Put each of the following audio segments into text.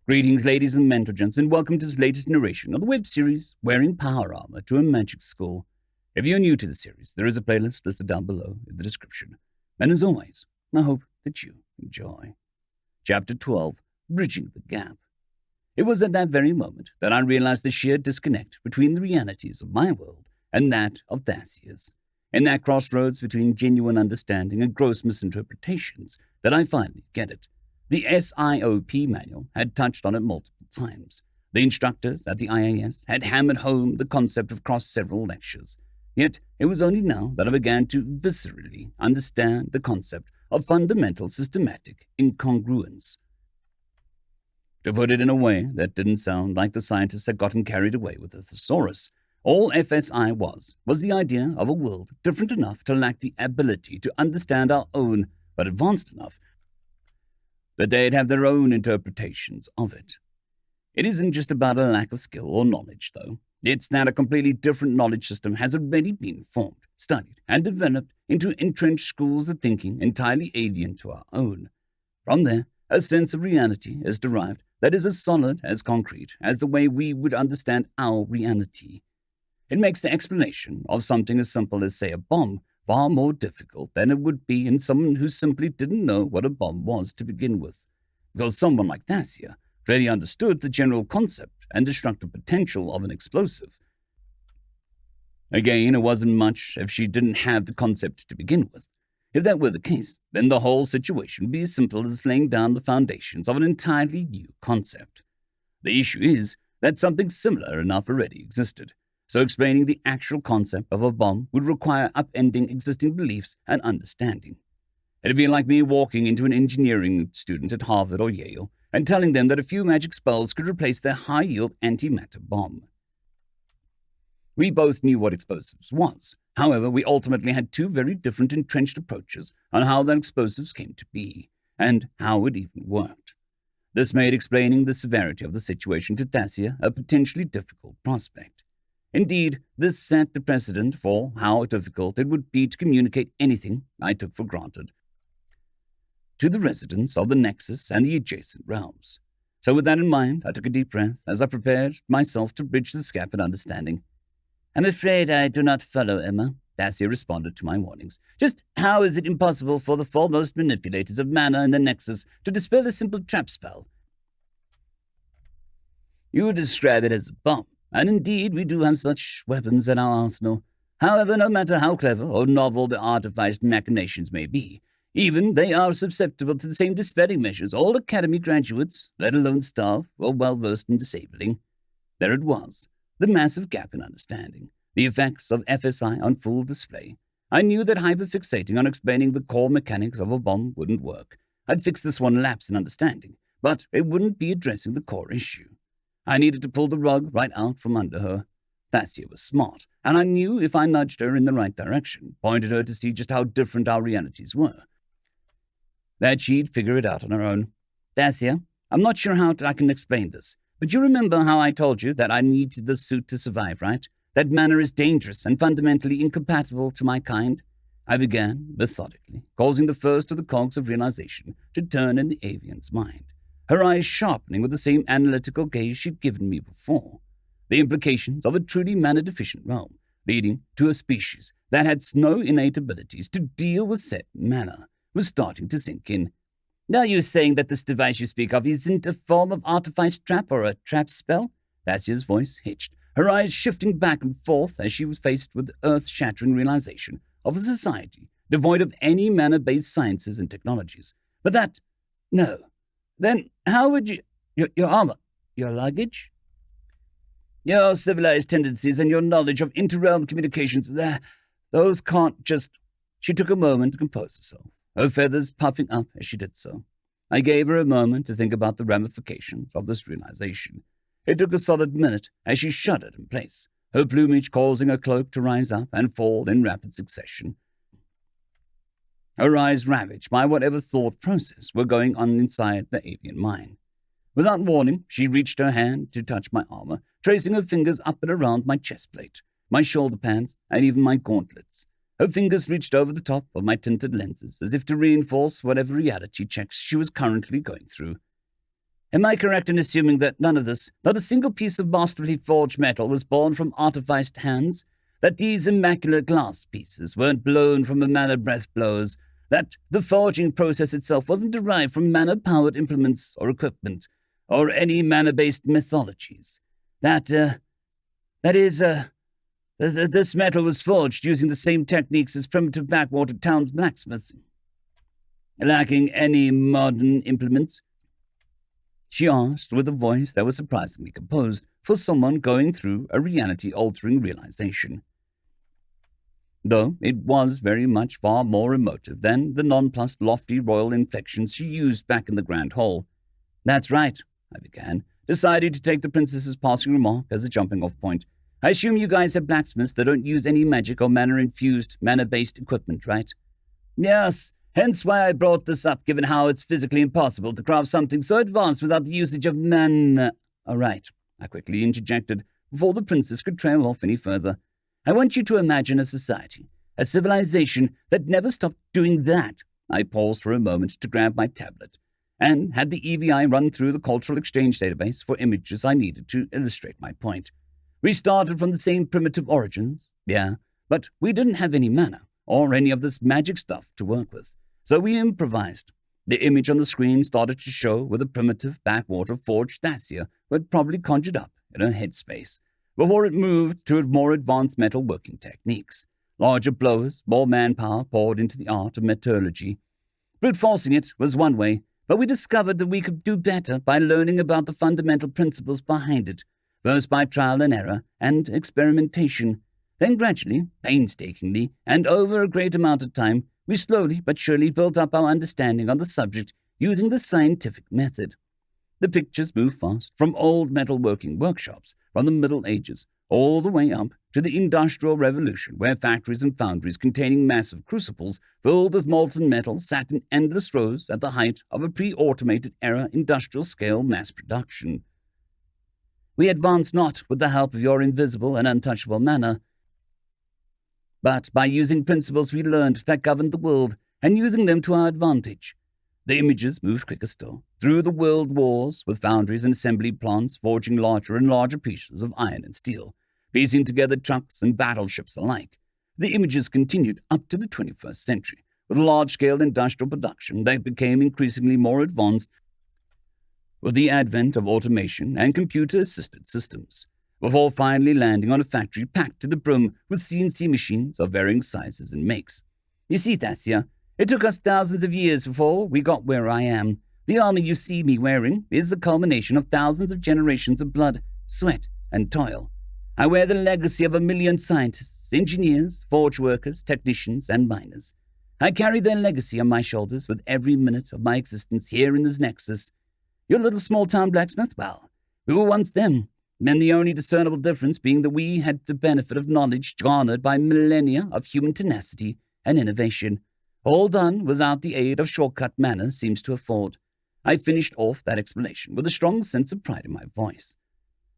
Greetings, ladies and gents, and welcome to this latest narration of the web series, Wearing Power Armor to a Magic School. If you're new to the series, there is a playlist listed down below in the description. And as always, I hope that you enjoy. Chapter 12, Bridging the Gap. It was at that very moment that I realized the sheer disconnect between the realities of my world and that of Thasia's. In that crossroads between genuine understanding and gross misinterpretations that I finally get it. The SIOP manual had touched on it multiple times. The instructors at the IAS had hammered home the concept across several lectures. Yet it was only now that I began to viscerally understand the concept of fundamental systematic incongruence. To put it in a way that didn't sound like the scientists had gotten carried away with the thesaurus, all FSI was the idea of a world different enough to lack the ability to understand our own, but advanced enough that they'd have their own interpretations of it. It isn't just about a lack of skill or knowledge, though. It's that a completely different knowledge system has already been formed, studied, and developed into entrenched schools of thinking entirely alien to our own. From there, a sense of reality is derived that is as solid as concrete as the way we would understand our reality. It makes the explanation of something as simple as, say, a bomb far more difficult than it would be in someone who simply didn't know what a bomb was to begin with, because someone like Thasia really understood the general concept and destructive potential of an explosive. Again, it wasn't much if she didn't have the concept to begin with. If that were the case, then the whole situation would be as simple as laying down the foundations of an entirely new concept. The issue is that something similar enough already existed. So explaining the actual concept of a bomb would require upending existing beliefs and understanding. It'd be like me walking into an engineering student at Harvard or Yale and telling them that a few magic spells could replace their high-yield antimatter bomb. We both knew what explosives was. However, we ultimately had two very different entrenched approaches on how the explosives came to be, and how it even worked. This made explaining the severity of the situation to Thasia a potentially difficult prospect. Indeed, this set the precedent for how difficult it would be to communicate anything I took for granted to the residents of the Nexus and the adjacent realms. So with that in mind, I took a deep breath as I prepared myself to bridge this gap in understanding. "I'm afraid I do not follow, Emma," Thasia responded to my warnings. "Just how is it impossible for the foremost manipulators of mana in the Nexus to dispel a simple trap spell?" "You describe it as a bomb. And indeed, we do have such weapons in our arsenal. However, no matter how clever or novel the artificed machinations may be, even they are susceptible to the same dispelling measures all Academy graduates, let alone staff, were well-versed in disabling." There it was, the massive gap in understanding, the effects of FSI on full display. I knew that hyperfixating on explaining the core mechanics of a bomb wouldn't work. I'd fix this one lapse in understanding, but it wouldn't be addressing the core issue. I needed to pull the rug right out from under her. Thasia was smart, and I knew if I nudged her in the right direction, pointed her to see just how different our realities were, that she'd figure it out on her own. "Thasia, I'm not sure how I can explain this, but you remember how I told you that I need the suit to survive, right? That mana is dangerous and fundamentally incompatible to my kind?" I began, methodically, causing the first of the cogs of realization to turn in the avian's mind, her eyes sharpening with the same analytical gaze she'd given me before. The implications of a truly mana-deficient realm, leading to a species that had no innate abilities to deal with set mana, was starting to sink in. "Are you saying that this device you speak of isn't a form of artifice trap or a trap spell?" Thasia's voice hitched, her eyes shifting back and forth as she was faced with the earth-shattering realization of a society devoid of any mana-based sciences and technologies. "But that... no. Then how would you... your armor... your luggage?" "Your civilized tendencies and your knowledge of inter-realm communications, those can't just..." She took a moment to compose herself, her feathers puffing up as she did so. I gave her a moment to think about the ramifications of this realization. It took a solid minute as she shuddered in place, her plumage causing her cloak to rise up and fall in rapid succession. Her eyes ravaged by whatever thought process were going on inside the avian mind. Without warning, she reached her hand to touch my armor, tracing her fingers up and around my chest plate, my shoulder pads, and even my gauntlets. Her fingers reached over the top of my tinted lenses as if to reinforce whatever reality checks she was currently going through. Am I correct in assuming that none of this, not a single piece of masterfully forged metal, was born from artificed hands? That these immaculate glass pieces weren't blown from a mana breath blows? That the forging process itself wasn't derived from mana-powered implements or equipment, or any mana-based mythologies? This metal was forged using the same techniques as primitive backwater towns' blacksmiths, lacking any modern implements? She asked with a voice that was surprisingly composed for someone going through a reality-altering realization, though it was very much far more emotive than the nonplussed lofty royal inflections she used back in the Grand Hall. That's right, I began, deciding to take the princess's passing remark as a jumping-off point. I assume you guys have blacksmiths that don't use any magic or mana-infused, mana-based equipment, right? Yes, hence why I brought this up, given how it's physically impossible to craft something so advanced without the usage of mana. All right, I quickly interjected, before the princess could trail off any further. I want you to imagine a society, a civilization that never stopped doing that. I paused for a moment to grab my tablet, and had the EVI run through the cultural exchange database for images I needed to illustrate my point. We started from the same primitive origins, yeah, but we didn't have any mana, or any of this magic stuff to work with, so we improvised. The image on the screen started to show with a primitive backwater forged Thasia who had probably conjured up in her headspace, before it moved to more advanced metal working techniques. Larger blowers, more manpower poured into the art of metallurgy. Brute forcing it was one way, but we discovered that we could do better by learning about the fundamental principles behind it, first by trial and error and experimentation. Then gradually, painstakingly, and over a great amount of time, we slowly but surely built up our understanding on the subject using the scientific method. The pictures moved fast from old metalworking workshops from the Middle Ages all the way up to the Industrial Revolution, where factories and foundries containing massive crucibles filled with molten metal sat in endless rows at the height of a pre-automated era industrial-scale mass production. We advanced not with the help of your invisible and untouchable mana, but by using principles we learned that governed the world and using them to our advantage. The images moved quicker still, through the world wars, with foundries and assembly plants forging larger and larger pieces of iron and steel, piecing together trucks and battleships alike. The images continued up to the 21st century, with large-scale industrial production that became increasingly more advanced with the advent of automation and computer-assisted systems, before finally landing on a factory packed to the brim with CNC machines of varying sizes and makes. You see, Thasia, it took us thousands of years before we got where I am. The armor you see me wearing is the culmination of thousands of generations of blood, sweat, and toil. I wear the legacy of 1 million scientists, engineers, forge workers, technicians, and miners. I carry their legacy on my shoulders with every minute of my existence here in this nexus. Your little small-town blacksmith, well, we were once them, and the only discernible difference being that we had the benefit of knowledge garnered by millennia of human tenacity and innovation, all done without the aid of shortcut manner seems to afford. I finished off that explanation with a strong sense of pride in my voice.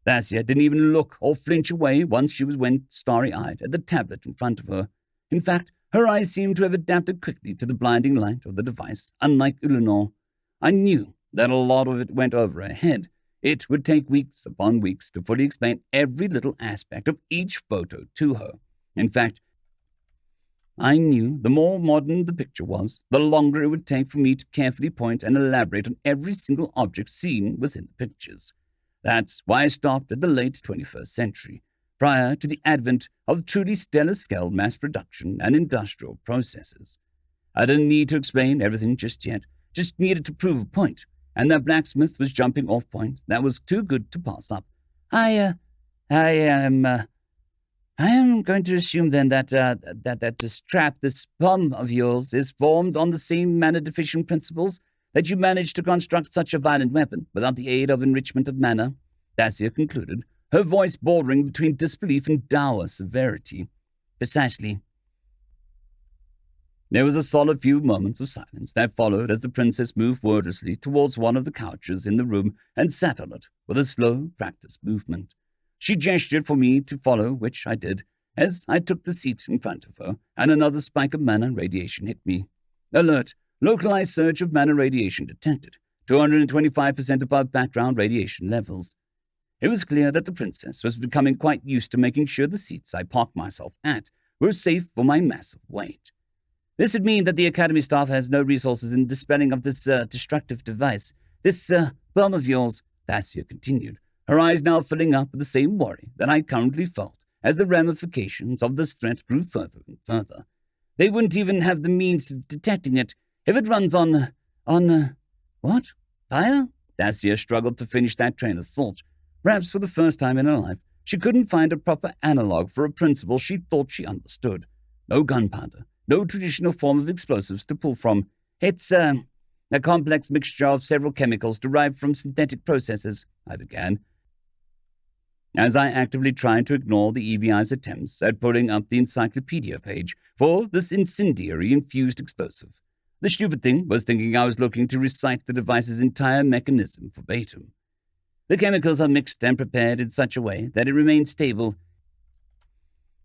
Thasia didn't even look or flinch away once she went starry-eyed at the tablet in front of her. In fact, her eyes seemed to have adapted quickly to the blinding light of the device, unlike Ulanor. I knew that a lot of it went over her head. It would take weeks upon weeks to fully explain every little aspect of each photo to her. In fact, I knew the more modern the picture was, the longer it would take for me to carefully point and elaborate on every single object seen within the pictures. That's why I stopped at the late 21st century, prior to the advent of truly stellar-scale mass production and industrial processes. I didn't need to explain everything just yet, just needed to prove a point, and that blacksmith was jumping off point that was too good to pass up. I am going to assume then that this trap, this bomb of yours, is formed on the same mana-deficient principles that you managed to construct such a violent weapon without the aid of enrichment of mana, Thasia concluded, her voice bordering between disbelief and dour severity. Precisely. There was a solid few moments of silence that followed as the princess moved wordlessly towards one of the couches in the room and sat on it with a slow, practiced movement. She gestured for me to follow, which I did, as I took the seat in front of her, and another spike of mana radiation hit me. Alert! Localized surge of mana radiation detected. 225% above background radiation levels. It was clear that the princess was becoming quite used to making sure the seats I parked myself at were safe for my massive weight. This would mean that the Academy staff has no resources in dispelling of this destructive device. This bomb of yours, Thacia continued, her eyes now filling up with the same worry that I currently felt as the ramifications of this threat grew further and further. They wouldn't even have the means of detecting it if it runs on what? Fire? Thacia struggled to finish that train of thought. Perhaps for the first time in her life, she couldn't find a proper analog for a principle she thought she understood. No gunpowder, no traditional form of explosives to pull from. It's a complex mixture of several chemicals derived from synthetic processes, I began, as I actively tried to ignore the EVI's attempts at pulling up the encyclopedia page for this incendiary-infused explosive. The stupid thing was thinking I was looking to recite the device's entire mechanism verbatim. The chemicals are mixed and prepared in such a way that it remains stable,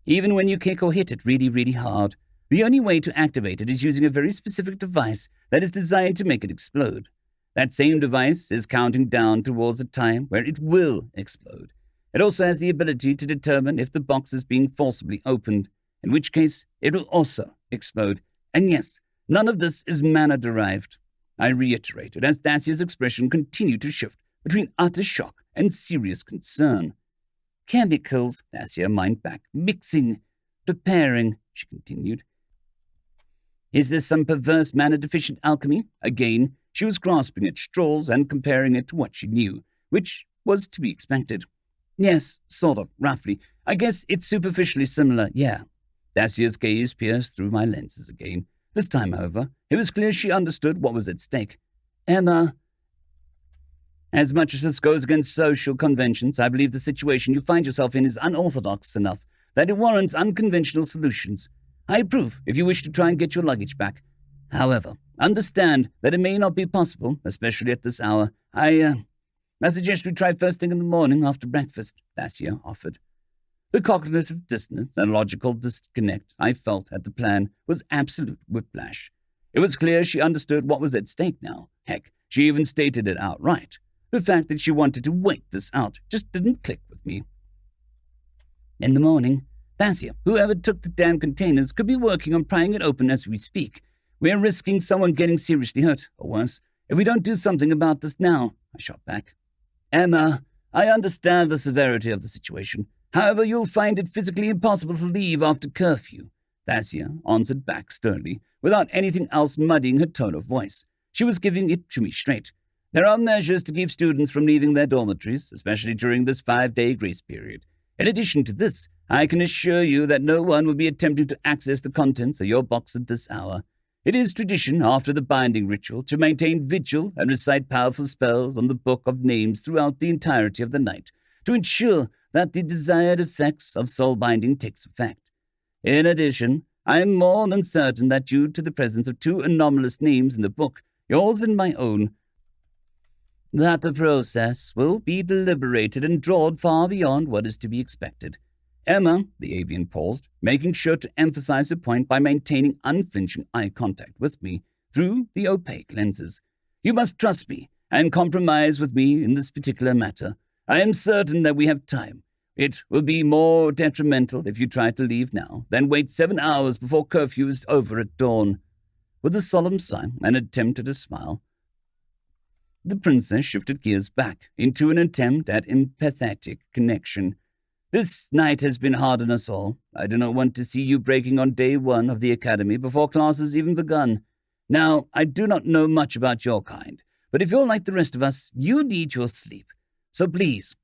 even when you kick or hit it really, really hard. The only way to activate it is using a very specific device that is designed to make it explode. That same device is counting down towards a time where it will explode. It also has the ability to determine if the box is being forcibly opened, in which case it will also explode. And yes, none of this is mana-derived, I reiterated as Thacia's expression continued to shift between utter shock and serious concern. Chemicals, Thacia mined back. Mixing, preparing, she continued. Is this some perverse mana-deficient alchemy? Again, she was grasping at straws and comparing it to what she knew, which was to be expected. Yes, sort of, roughly. I guess it's superficially similar, yeah. Thacia's gaze pierced through my lenses again. This time, however, it was clear she understood what was at stake. Emma, as much as this goes against social conventions, I believe the situation you find yourself in is unorthodox enough that it warrants unconventional solutions. I approve if you wish to try and get your luggage back. However, understand that it may not be possible, especially at this hour. I suggest we try first thing in the morning after breakfast, Thacia offered. The cognitive dissonance and logical disconnect I felt at the plan was absolute whiplash. It was clear she understood what was at stake now. Heck, she even stated it outright. The fact that she wanted to wait this out just didn't click with me. In the morning, Thacia, whoever took the damn containers, could be working on prying it open as we speak. We're risking someone getting seriously hurt, or worse, if we don't do something about this now, I shot back. Emma, I understand the severity of the situation. However, you'll find it physically impossible to leave after curfew, Thacia answered back sternly, without anything else muddying her tone of voice. She was giving it to me straight. There are measures to keep students from leaving their dormitories, especially during this 5-day grace period. In addition to this, I can assure you that no one will be attempting to access the contents of your box at this hour. It is tradition after the binding ritual to maintain vigil and recite powerful spells on the Book of Names throughout the entirety of the night to ensure that the desired effects of soul binding takes effect. In addition, I am more than certain that due to the presence of 2 anomalous names in the book, yours and my own, that the process will be deliberated and drawn far beyond what is to be expected. Emma, the avian paused, making sure to emphasize her point by maintaining unflinching eye contact with me through the opaque lenses. You must trust me and compromise with me in this particular matter. I am certain that we have time. It will be more detrimental if you try to leave now than wait 7 hours before curfew is over at dawn. With a solemn sigh and attempt at a smile, the princess shifted gears back into an attempt at empathetic connection. This night has been hard on us all. I do not want to see you breaking on day 1 of the academy before class has even begun. Now, I do not know much about your kind, but if you're like the rest of us, you need your sleep. So please.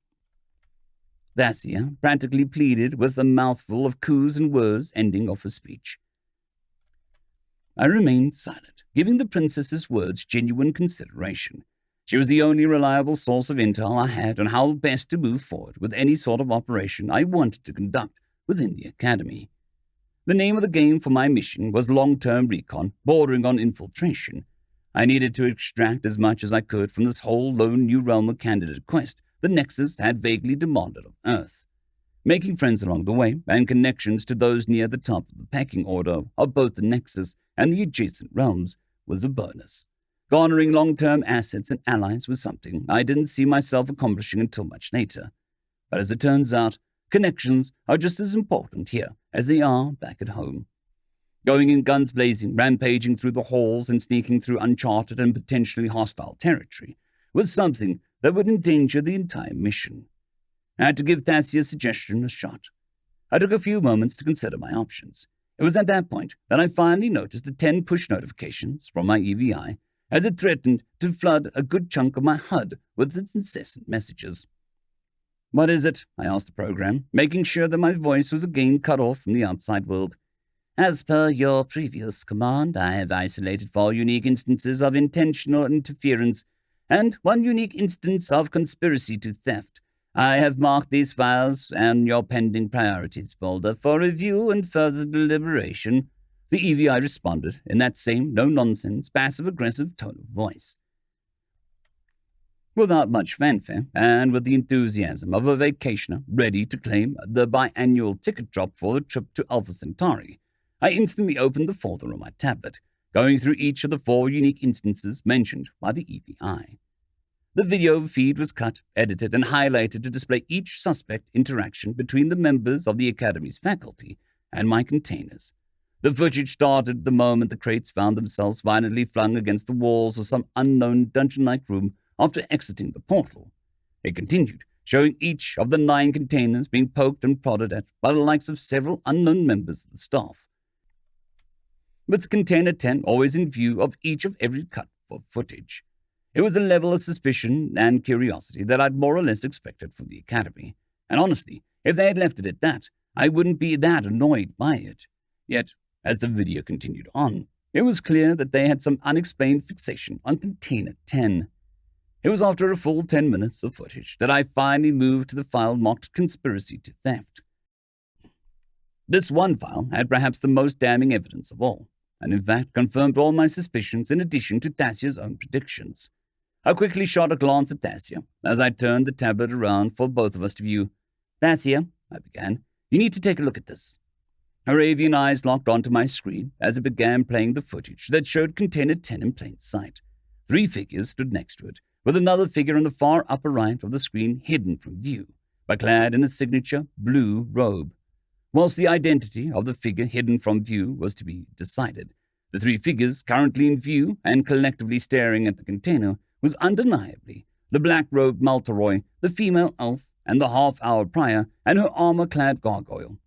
Thacia practically pleaded with a mouthful of coos and whirs ending off her speech. I remained silent, giving the princess's words genuine consideration. She was the only reliable source of intel I had on how best to move forward with any sort of operation I wanted to conduct within the academy. The name of the game for my mission was long-term recon, bordering on infiltration. I needed to extract as much as I could from this whole lone New Realm candidate quest the Nexus had vaguely demanded of Earth. Making friends along the way and connections to those near the top of the pecking order of both the Nexus and the adjacent realms was a bonus. Garnering long-term assets and allies was something I didn't see myself accomplishing until much later. But as it turns out, connections are just as important here as they are back at home. Going in guns blazing, rampaging through the halls and sneaking through uncharted and potentially hostile territory was something that would endanger the entire mission. I had to give Thasia's suggestion a shot. I took a few moments to consider my options. It was at that point that I finally noticed the 10 push notifications from my EVI as it threatened to flood a good chunk of my HUD with its incessant messages. "What is it?" I asked the program, making sure that my voice was again cut off from the outside world. "As per your previous command, I have isolated 4 unique instances of intentional interference and 1 unique instance of conspiracy to theft. I have marked these files and your pending priorities folder for review and further deliberation," the EVI responded in that same no-nonsense, passive-aggressive tone of voice. Without much fanfare, and with the enthusiasm of a vacationer ready to claim the biannual ticket drop for the trip to Alpha Centauri, I instantly opened the folder on my tablet, going through each of the 4 unique instances mentioned by the EVI. The video feed was cut, edited, and highlighted to display each suspect interaction between the members of the Academy's faculty and my containers. The footage started the moment the crates found themselves violently flung against the walls of some unknown dungeon-like room after exiting the portal. It continued, showing each of the 9 containers being poked and prodded at by the likes of several unknown members of the staff, with Container 10 always in view of each of every cut of footage. It was a level of suspicion and curiosity that I'd more or less expected from the Academy, and honestly, if they had left it at that, I wouldn't be that annoyed by it. Yet, as the video continued on, it was clear that they had some unexplained fixation on Container 10. It was after a full 10 minutes of footage that I finally moved to the file marked Conspiracy to Theft. This one file had perhaps the most damning evidence of all, and in fact confirmed all my suspicions in addition to Thasia's own predictions. I quickly shot a glance at Thasia as I turned the tablet around for both of us to view. "Thasia," I began, "you need to take a look at this." Her avian eyes locked onto my screen as it began playing the footage that showed Container 10 in plain sight. 3 figures stood next to it, with another figure in the far upper right of the screen hidden from view, but clad in a signature blue robe. Whilst the identity of the figure hidden from view was to be decided, the 3 figures currently in view and collectively staring at the container was undeniably the black-robed Maltaroy, the female elf, and the half-hour prior, and her armor-clad gargoyle.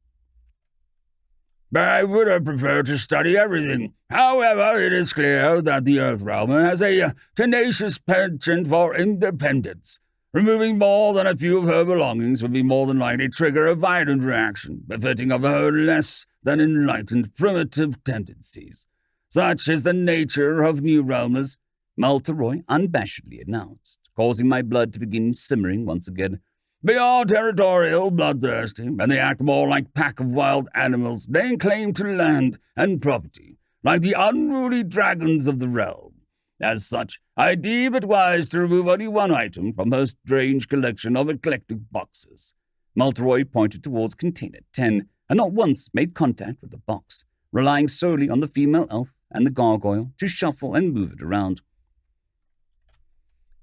"I would have preferred to study everything. However, it is clear that the Earthrealm has a tenacious penchant for independence. Removing more than a few of her belongings would be more than likely trigger a violent reaction, befitting of her less than enlightened primitive tendencies. Such is the nature of New Realmers," Maltaroy unabashedly announced, causing my blood to begin simmering once again. "They are territorial, bloodthirsty, and they act more like a pack of wild animals laying claim to land and property, like the unruly dragons of the realm. As such, I deem it wise to remove only 1 item from her strange collection of eclectic boxes." Maltaroy pointed towards Container 10, and not once made contact with the box, relying solely on the female elf and the gargoyle to shuffle and move it around.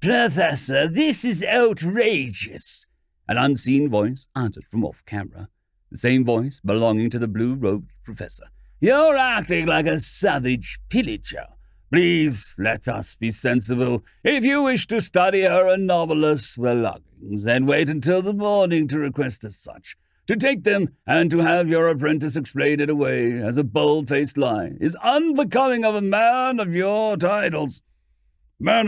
"Professor, this is outrageous," an unseen voice uttered from off-camera, the same voice belonging to the blue-robed professor. "You're acting like a savage pillager. Please, let us be sensible. If you wish to study her anomalous belongings, then wait until the morning to request as such. To take them and to have your apprentice explain it away as a bold-faced lie is unbecoming of a man of your titles." "Man,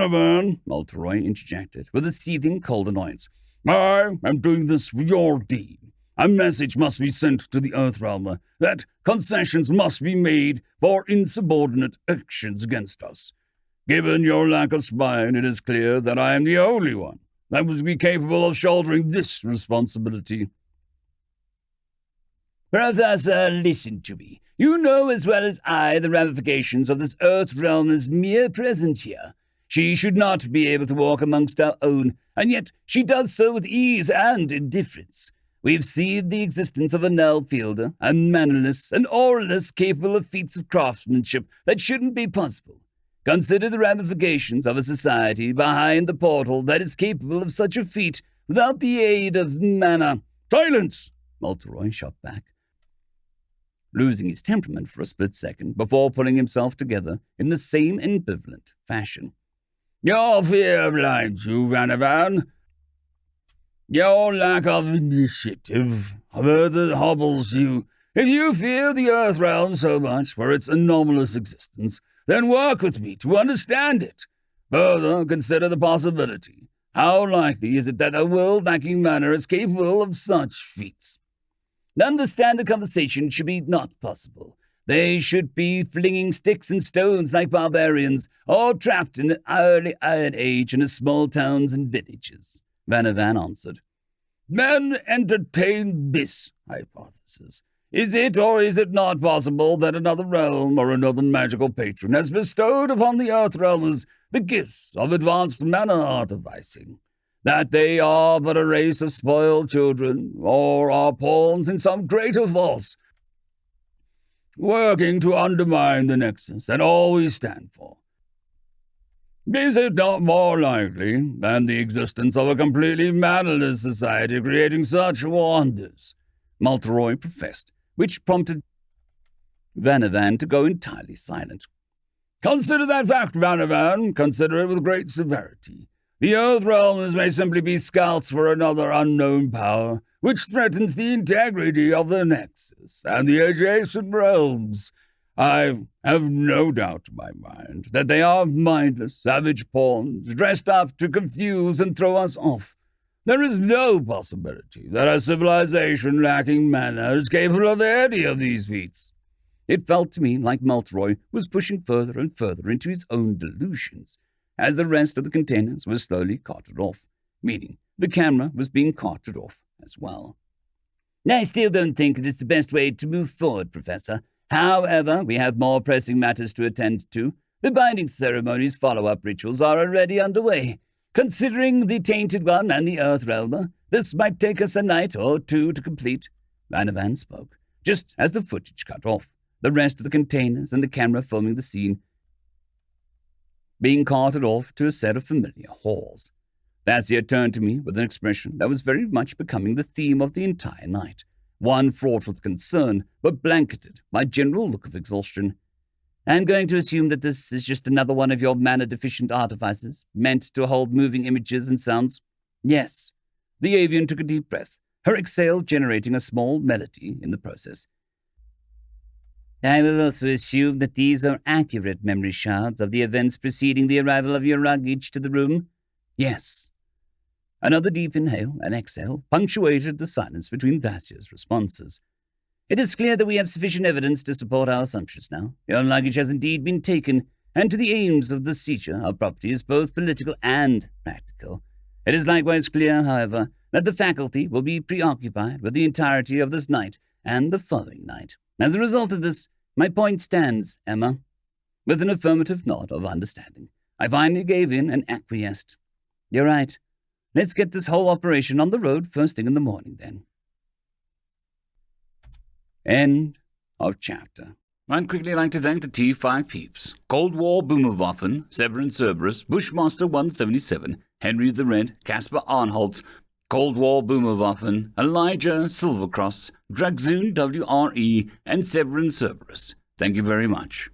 Maltaroy interjected with a seething cold annoyance. "I am doing this for your dean. A message must be sent to the Earthrealmer that concessions must be made for insubordinate actions against us. Given your lack of spine, it is clear that I am the only one that would be capable of shouldering this responsibility." "Professor, listen to me. You know as well as I the ramifications of this Earthrealmer's mere presence here. She should not be able to walk amongst our own, and yet she does so with ease and indifference. We've seen the existence of a null-fielder, a mannerless and auraless capable of feats of craftsmanship that shouldn't be possible. Consider the ramifications of a society behind the portal that is capable of such a feat without the aid of mana." "Silence!" Mauleroy shot back, losing his temperament for a split second before pulling himself together in the same ambivalent fashion. "Your fear blinds you, Vanavan. Your lack of initiative further hobbles you. If you fear the Earth Realm so much for its anomalous existence, then work with me to understand it. Further, consider the possibility. How likely is it that a world lacking mana is capable of such feats? Understand the conversation should be not possible. They should be flinging sticks and stones like barbarians, or trapped in the early Iron Age in small towns and villages," Vanavan answered. "Men entertain this hypothesis. Is it or is it not possible that another realm or another magical patron has bestowed upon the Earth Realmers the gifts of advanced mana artificing? That they are but a race of spoiled children, or are pawns in some greater force, working to undermine the nexus and all we stand for? Is it not more likely than the existence of a completely mannerless society creating such wonders?" Mauleroy professed, which prompted Vanavan to go entirely silent. "Consider that fact, Vanavan. Consider it with great severity. The Earth Realmers may simply be scouts for another unknown power, which threatens the integrity of the Nexus and the adjacent realms. I have no doubt in my mind that they are mindless, savage pawns, dressed up to confuse and throw us off. There is no possibility that a civilization lacking mana is capable of any of these feats." It felt to me like Mauleroy was pushing further and further into his own delusions, as the rest of the containers was slowly carted off, meaning the camera was being carted off as well. "I still don't think it is the best way to move forward, Professor. However, we have more pressing matters to attend to. The binding ceremony's follow-up rituals are already underway. Considering the Tainted One and the Earth Realmer, this might take us a night or two to complete." Vanavan spoke, just as the footage cut off, the rest of the containers and the camera filming the scene being carted off to a set of familiar halls. Vassia turned to me with an expression that was very much becoming the theme of the entire night, one fraught with concern, but blanketed by a general look of exhaustion. "I'm going to assume that this is just another one of your mana-deficient artifices, meant to hold moving images and sounds?" "Yes." The avian took a deep breath, her exhale generating a small melody in the process. "I will also assume that these are accurate memory shards of the events preceding the arrival of your luggage to the room?" "Yes." Another deep inhale and exhale punctuated the silence between Vassia's responses. "It is clear that we have sufficient evidence to support our assumptions now. Your luggage has indeed been taken, and to the aims of the seizure, our property is both political and practical. It is likewise clear, however, that the faculty will be preoccupied with the entirety of this night and the following night. As a result of this, my point stands, Emma." With an affirmative nod of understanding, I finally gave in and acquiesced. "You're right. Let's get this whole operation on the road first thing in the morning, then." End of chapter. I'd quickly like to thank the T5 peeps: Cold War Boomerwaffen, Severin Cerberus, Bushmaster 177, HenryTheRed, Casper Arnholtz, Cold War Boomerwaffen, Elijah Silvercross, Dragzoon W.R.E, and Severin Cerberus. Thank you very much.